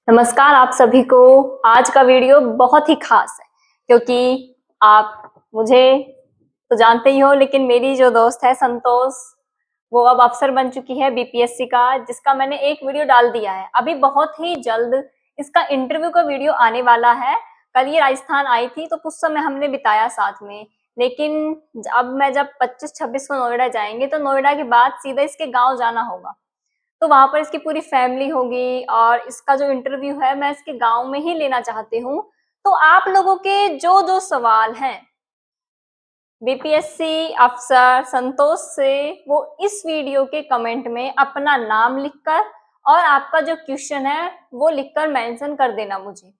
नमस्कार आप सभी को। आज का वीडियो बहुत ही खास है क्योंकि आप मुझे तो जानते ही हो, लेकिन मेरी जो दोस्त है संतोष, वो अब अफसर बन चुकी है बीपीएससी का, जिसका मैंने एक वीडियो डाल दिया है। अभी बहुत ही जल्द इसका इंटरव्यू का वीडियो आने वाला है। कल ये राजस्थान आई थी तो कुछ समय हमने बिताया साथ में, लेकिन अब मैं जब 25-26 को नोएडा जाएंगे तो नोएडा के बाद सीधा इसके गाँव जाना होगा, तो वहां पर इसकी पूरी फैमिली होगी और इसका जो इंटरव्यू है मैं इसके गांव में ही लेना चाहती हूँ। तो आप लोगों के जो जो सवाल हैं बीपीएससी अफसर संतोष से, वो इस वीडियो के कमेंट में अपना नाम लिखकर और आपका जो क्वेश्चन है वो लिखकर मेंशन कर देना मुझे।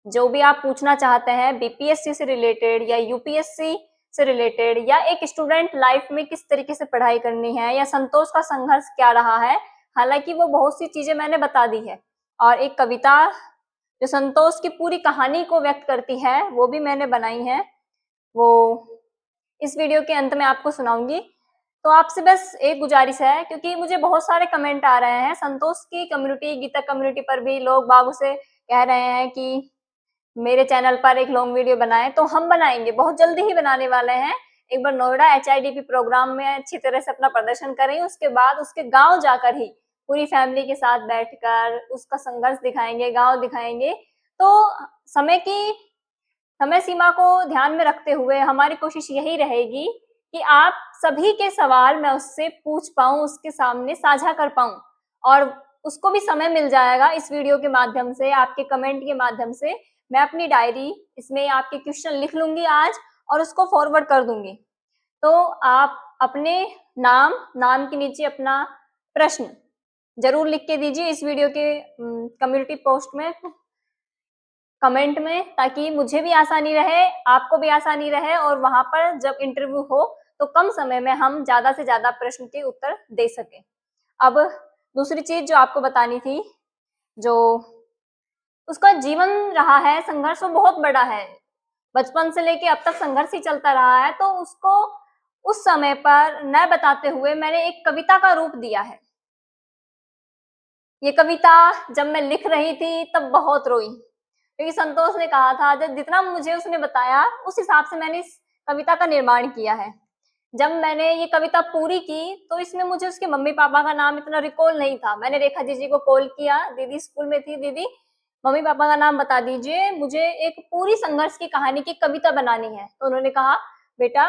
जो भी आप पूछना चाहते हैं बीपीएससी से रिलेटेड या यूपीएससी से रिलेटेड, या एक स्टूडेंट लाइफ में किस तरीके से पढ़ाई करनी है, या संतोष का संघर्ष क्या रहा है। हालांकि वो बहुत सी चीजें मैंने बता दी है, और एक कविता जो संतोष की पूरी कहानी को व्यक्त करती है वो भी मैंने बनाई है, वो इस वीडियो के अंत में आपको सुनाऊंगी। तो आपसे बस एक गुजारिश है, क्योंकि मुझे बहुत सारे कमेंट आ रहे हैं संतोष की कम्युनिटी, गीता कम्युनिटी पर भी लोग बाग उसे कह रहे हैं कि मेरे चैनल पर एक लॉन्ग वीडियो बनाएं। तो हम बनाएंगे, बहुत जल्दी ही बनाने वाले हैं। एक बार नोएडा एचआईडीपी प्रोग्राम में अच्छी तरह से अपना प्रदर्शन करें, उसके बाद उसके गांव जाकर ही पूरी फैमिली के साथ बैठकर उसका संघर्ष दिखाएंगे, गांव दिखाएंगे। तो समय सीमा को ध्यान में रखते हुए हमारी कोशिश यही रहेगी कि आप सभी के सवाल मैं उससे पूछ पाऊं, उसके सामने साझा कर पाऊं, और उसको भी समय मिल जाएगा इस वीडियो के माध्यम से, आपके कमेंट के माध्यम से। मैं अपनी डायरी इसमें आपके क्वेश्चन लिख लूंगी आज और उसको फॉरवर्ड कर दूंगी। तो आप अपने नाम के नीचे अपना प्रश्न जरूर लिख के दीजिए इस वीडियो के कम्युनिटी पोस्ट में, कमेंट में, ताकि मुझे भी आसानी रहे, आपको भी आसानी रहे, और वहां पर जब इंटरव्यू हो तो कम समय में हम ज्यादा से ज्यादा प्रश्न के उत्तर दे सके। अब दूसरी चीज जो आपको बतानी थी, जो उसका जीवन रहा है संघर्ष, वो बहुत बड़ा है। बचपन से लेके अब तक संघर्ष ही चलता रहा है, तो उसको उस समय पर न बताते हुए मैंने एक कविता का रूप दिया है। ये कविता जब मैं लिख रही थी तब बहुत रोई, क्योंकि संतोष ने कहा था, जब जितना मुझे उसने बताया उस हिसाब से मैंने इस कविता का निर्माण किया है। जब मैंने ये कविता पूरी की तो इसमें मुझे उसके मम्मी पापा का नाम इतना रिकॉल नहीं था। मैंने रेखा जी को कॉल किया, दीदी स्कूल में थी, दीदी मम्मी पापा का नाम बता दीजिए, मुझे एक पूरी संघर्ष की कहानी की कविता बनानी है। तो उन्होंने कहा, बेटा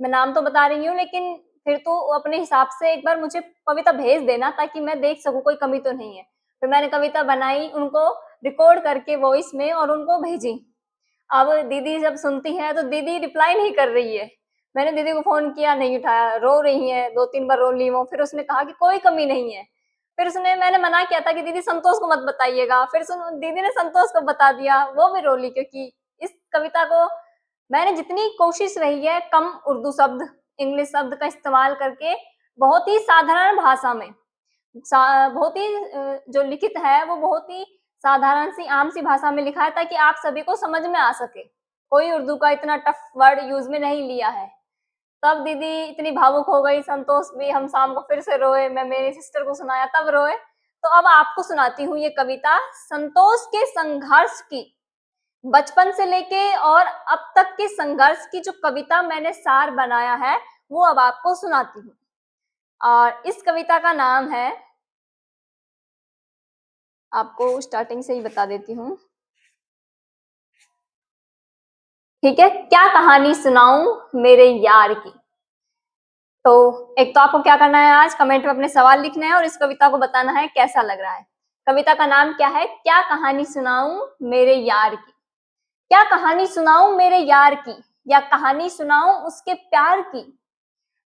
मैं नाम तो बता रही हूँ, लेकिन फिर तो अपने हिसाब से एक बार मुझे कविता भेज देना ताकि मैं देख सकूं कोई कमी तो नहीं है। फिर मैंने कविता बनाई, उनको रिकॉर्ड करके वॉइस में और उनको भेजी। अब दीदी जब सुनती है तो दीदी रिप्लाई नहीं कर रही है। मैंने दीदी को फोन किया, नहीं उठाया, रो रही है, 2-3 बार रो ली वो। फिर उसने कहा कि कोई कमी नहीं है। फिर मैंने मना किया था कि दीदी संतोष को मत बताइएगा, फिर दीदी ने संतोष को बता दिया, वो भी रो ली, क्योंकि इस कविता को मैंने जितनी कोशिश रही है कम उर्दू शब्द, इंग्लिश शब्द का इस्तेमाल करके बहुत ही साधारण भाषा में, बहुत ही जो लिखित है वो बहुत ही साधारण सी आम सी भाषा में लिखा है, ताकि आप सभी को समझ में आ सके। कोई उर्दू का इतना टफ वर्ड यूज में नहीं लिया है। तब दीदी इतनी भावुक हो गई, संतोष भी, हम शाम को फिर से रोए, मैं मेरी सिस्टर को सुनाया तब रोए। तो अब आपको सुनाती हूँ ये कविता, संतोष के संघर्ष की, बचपन से लेके और अब तक के संघर्ष की जो कविता मैंने सार बनाया है वो अब आपको सुनाती हूँ। और इस कविता का नाम है, आपको स्टार्टिंग से ही बता देती हूँ, ठीक है। क्या कहानी सुनाऊं मेरे यार की। तो एक तो आपको क्या करना है, आज कमेंट में अपने सवाल लिखने हैं और इस कविता को बताना है कैसा लग रहा है। कविता का नाम क्या है, क्या कहानी सुनाऊं मेरे यार की। क्या कहानी सुनाऊं मेरे यार की, या कहानी सुनाऊं उसके प्यार की।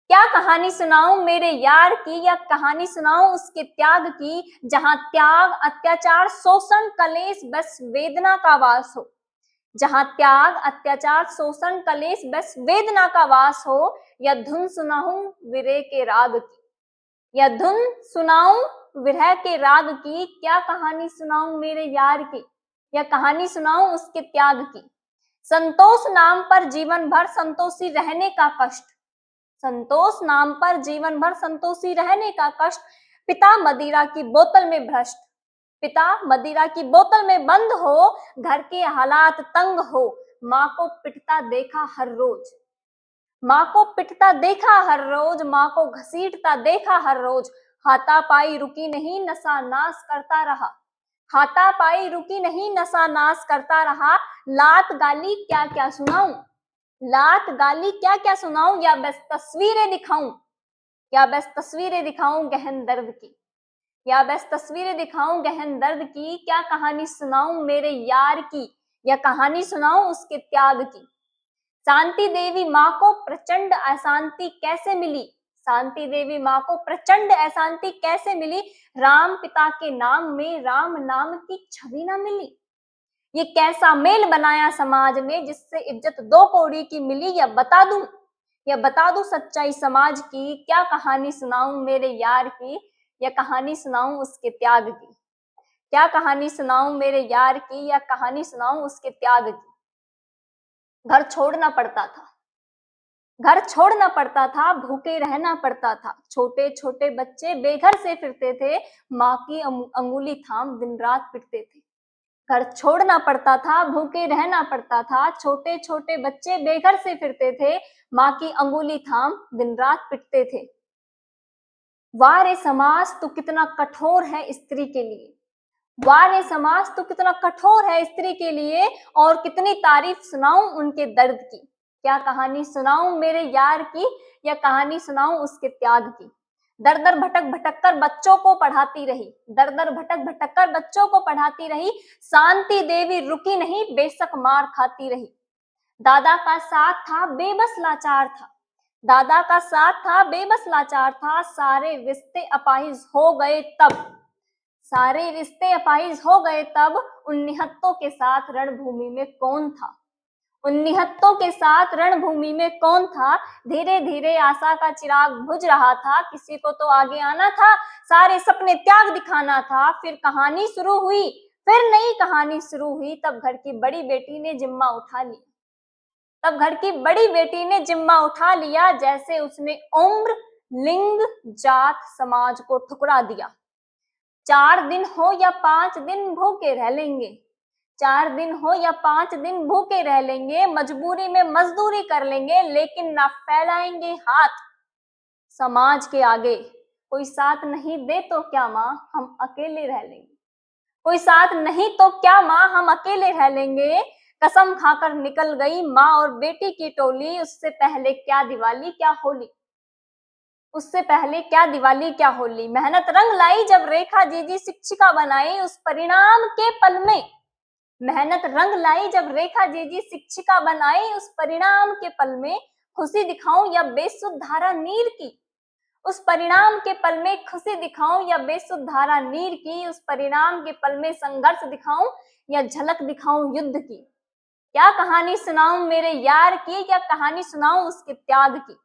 क्या कहानी सुनाऊं मेरे यार की, या कहानी सुनाऊं उसके त्याग की, जहां त्याग अत्याचार शोषण कलेश बस वेदना का वास हो। जहां त्याग अत्याचार शोषण कलेश बस वेदना का वास हो। या धुन सुनाऊं विरह के राग की, या धुन सुनाऊं विरह के राग की। क्या कहानी सुनाऊं मेरे यार की, या कहानी सुनाऊं उसके त्याग की। संतोष नाम पर जीवन भर संतोषी रहने का कष्ट, संतोष नाम पर जीवन भर संतोषी रहने का कष्ट। पिता मदिरा की बोतल में भ्रष्ट, पिता मदिरा की बोतल में बंद हो, घर के हालात तंग हो, माँ को पिटता देखा हर रोज, माँ को पिटता देखा हर रोज, माँ को घसीटता देखा हर रोज, हाथापाई रुकी नहीं नशा नाश करता रहा, हाथापाई रुकी नहीं नशा नाश करता रहा, लात गाली क्या क्या सुनाऊं, लात गाली क्या क्या सुनाऊं, या बस तस्वीरें दिखाऊं, या बस तस्वीरें दिखाऊं गहन दर्द की, या बस तस्वीरें दिखाऊं गहन दर्द की, क्या कहानी सुनाऊं मेरे यार की, या कहानी सुनाऊं उसके त्याग की। शांति देवी माँ को प्रचंड अशांति कैसे मिली, शांति देवी माँ को प्रचंड अशांति कैसे मिली, राम पिता के नाम में राम नाम की छवि ना मिली। ये कैसा मेल बनाया समाज ने जिससे इज्जत दो कौड़ी की मिली, या बता दूं सच्चाई समाज की, क्या कहानी सुनाऊं मेरे यार की, या कहानी सुनाऊं उसके त्याग की, क्या कहानी सुनाऊं मेरे यार की, या कहानी सुनाऊं उसके त्याग की। घर छोड़ना पड़ता था, घर छोड़ना पड़ता था, भूखे रहना पड़ता था, छोटे छोटे बच्चे बेघर से फिरते थे, माँ की अंगुली थाम दिन रात पिटते थे। घर छोड़ना पड़ता था, भूखे रहना पड़ता था, छोटे छोटे बच्चे बेघर से फिरते थे, माँ की अंगुली थाम दिन रात पिटते थे। वाह रे समाज तू कितना कठोर है स्त्री के लिए, वाह रे समाज तू कितना कठोर है स्त्री के लिए, और कितनी तारीफ सुनाऊं उनके दर्द की, क्या कहानी सुनाऊं मेरे यार की, या कहानी सुनाऊं उसके त्याग की। दर दर भटक भटक कर बच्चों को पढ़ाती रही, दर दर भटक भटक कर बच्चों को पढ़ाती रही, शांति देवी रुकी नहीं बेशक मार खाती रही। दादा का साथ था बेबस लाचार था, दादा का साथ था बेबस लाचार था, सारे रिश्ते अपाहिज हो गए तब, सारे रिश्ते अपाहिज हो गए तब, उन निहत्तों के साथ रणभूमि में कौन था, उन निहत्तों के साथ रणभूमि में कौन था। धीरे धीरे आशा का चिराग बुझ रहा था, किसी को तो आगे आना था, सारे सपने त्याग दिखाना था। फिर कहानी शुरू हुई, फिर नई कहानी शुरू हुई, तब घर की बड़ी बेटी ने जिम्मा उठा लिया, तब घर की बड़ी बेटी ने जिम्मा उठा लिया, जैसे उसने उम्र लिंग जात समाज को ठुकरा दिया। 4 दिन हो या 5 दिन भूखे रह लेंगे, 4 दिन हो या 5 दिन भूखे रह लेंगे, मजबूरी में मजदूरी कर लेंगे, लेकिन ना फैलाएंगे हाथ समाज के आगे। कोई साथ नहीं दे तो क्या माँ हम अकेले रह लेंगे, कोई साथ नहीं तो क्या माँ हम अकेले रह लेंगे। कसम खाकर निकल गई माँ और बेटी की टोली, उससे पहले क्या दिवाली क्या होली, उससे पहले क्या दिवाली क्या होली। मेहनत रंग लाई जब रेखा जीजी शिक्षिका बनाई, उस परिणाम के पल में, मेहनत रंग लाई जब रेखा जीजी शिक्षिका बनाई, उस परिणाम के पल में खुशी दिखाऊं या बेसुध धारा नीर की, उस परिणाम के पल में खुशी दिखाऊं या बेसुध धारा नीर की, उस परिणाम के पल में संघर्ष दिखाऊं या झलक दिखाऊं युद्ध की। क्या कहानी सुनाऊं मेरे यार की, या कहानी सुनाऊं उसके त्याग की।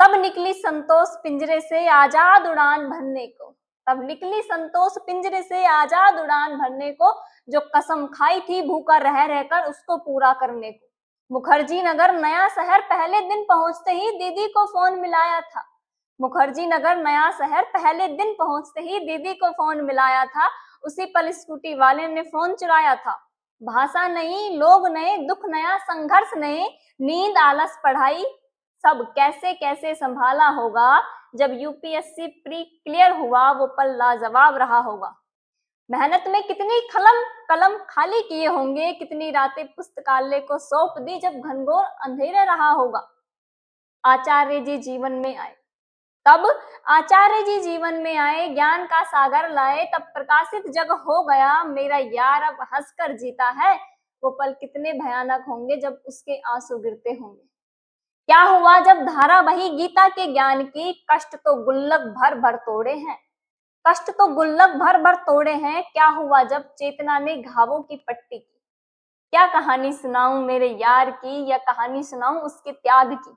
तब निकली संतोष पिंजरे से आजाद उड़ान भरने को, तब निकली संतोष पिंजरे से आजाद उड़ान भरने को, जो कसम खाई थी भूखा रह रहकर उसको पूरा करने को। मुखर्जी नगर नया शहर पहले दिन पहुंचते ही दीदी को फोन मिलाया था, मुखर्जी नगर नया शहर पहले दिन पहुंचते ही दीदी को फोन मिलाया था, उसी पल स्कूटी वाले ने फोन चुराया था। भाषा नई, लोग नए, दुख नया, संघर्ष नए, नींद आलस पढ़ाई सब कैसे कैसे संभाला होगा। जब यूपीएससी प्री क्लियर हुआ वो पल लाजवाब रहा होगा। मेहनत में कितनी कलम खाली किए होंगे, कितनी रातें पुस्तकालय को सौंप दी जब घनघोर अंधेरा रहा होगा। आचार्य जी जीवन में आए, तब आचार्य जी जीवन में आए, ज्ञान का सागर लाए, तब प्रकाशित जग हो गया, मेरा यार अब हंसकर जीता है। वो पल कितने भयानक होंगे जब उसके आंसू गिरते होंगे। क्या हुआ जब धारा बही गीता के ज्ञान की, कष्ट तो गुल्लक भर भर तोड़े हैं, कष्ट तो गुल्लक भर भर तोड़े हैं। क्या हुआ जब चेतना ने घावों की पट्टी की। क्या कहानी सुनाऊं मेरे यार की, या कहानी सुनाऊं उसके त्याग की।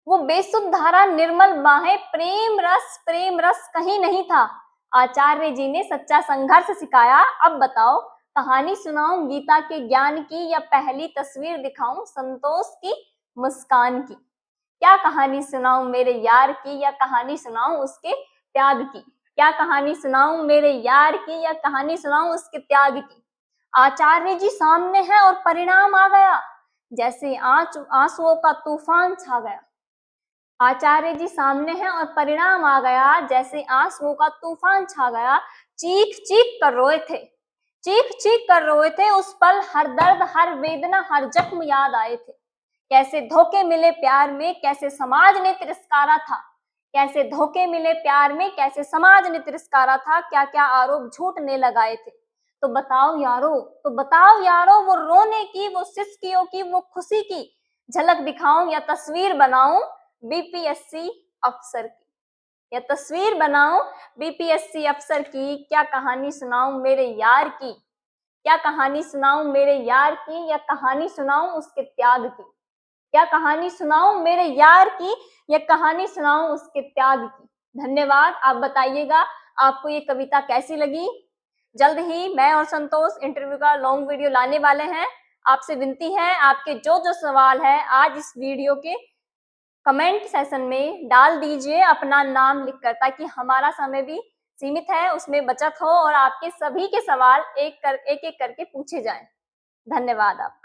वो बेसुध धारा निर्मल बाहें, प्रेम रस कहीं नहीं था। आचार्य जी ने सच्चा संघर्ष सिखाया। अब बताओ कहानी सुनाऊं गीता के ज्ञान की, या पहली तस्वीर दिखाऊं संतोष की मुस्कान की। क्या कहानी सुनाऊं मेरे यार की, या कहानी सुनाऊं उसके त्याग की। क्या कहानी सुनाऊं मेरे यार की, या कहानी सुनाऊं उसके त्याग की। आचार्य जी सामने है और परिणाम आ गया, जैसे आंसुओं का तूफान छा गया। आचार्य जी सामने है और परिणाम आ गया, जैसे आंसुओं का तूफान छा गया। चीख चीख कर रोए थे, चीख चीख कर रोए थे। उस पल हर दर्द, हर वेदना, हर जख्म याद आए थे। कैसे धोखे मिले प्यार में, कैसे समाज ने तिरस्कारा था। कैसे धोखे मिले प्यार में, कैसे समाज ने तिरस्कारा था। क्या क्या आरोप झूठ ने लगाए थे। तो बताओ यारो, तो बताओ यारो, वो रोने की, वो सिसकियों की, वो खुशी की झलक दिखाऊं या तस्वीर बनाऊं बीपीएससी अफसर की। या तस्वीर बनाऊं बीपीएससी अफसर की। क्या कहानी सुनाऊं मेरे यार की, क्या कहानी सुनाऊं मेरे यार की, या कहानी सुनाऊं उसके त्याग की। क्या कहानी सुनाऊं मेरे यार की, या कहानी सुनाऊं उसके त्याग की। धन्यवाद। आप बताइएगा आपको ये कविता कैसी लगी। जल्द ही मैं और संतोष इंटरव्यू का लॉन्ग वीडियो लाने वाले हैं। आपसे विनती है, आपके जो जो सवाल है आज इस वीडियो के कमेंट सेशन में डाल दीजिए अपना नाम लिखकर, ताकि हमारा समय भी सीमित है, उसमें बचत हो और आपके सभी के सवाल एक एक करके पूछे जाएं। धन्यवाद आपका।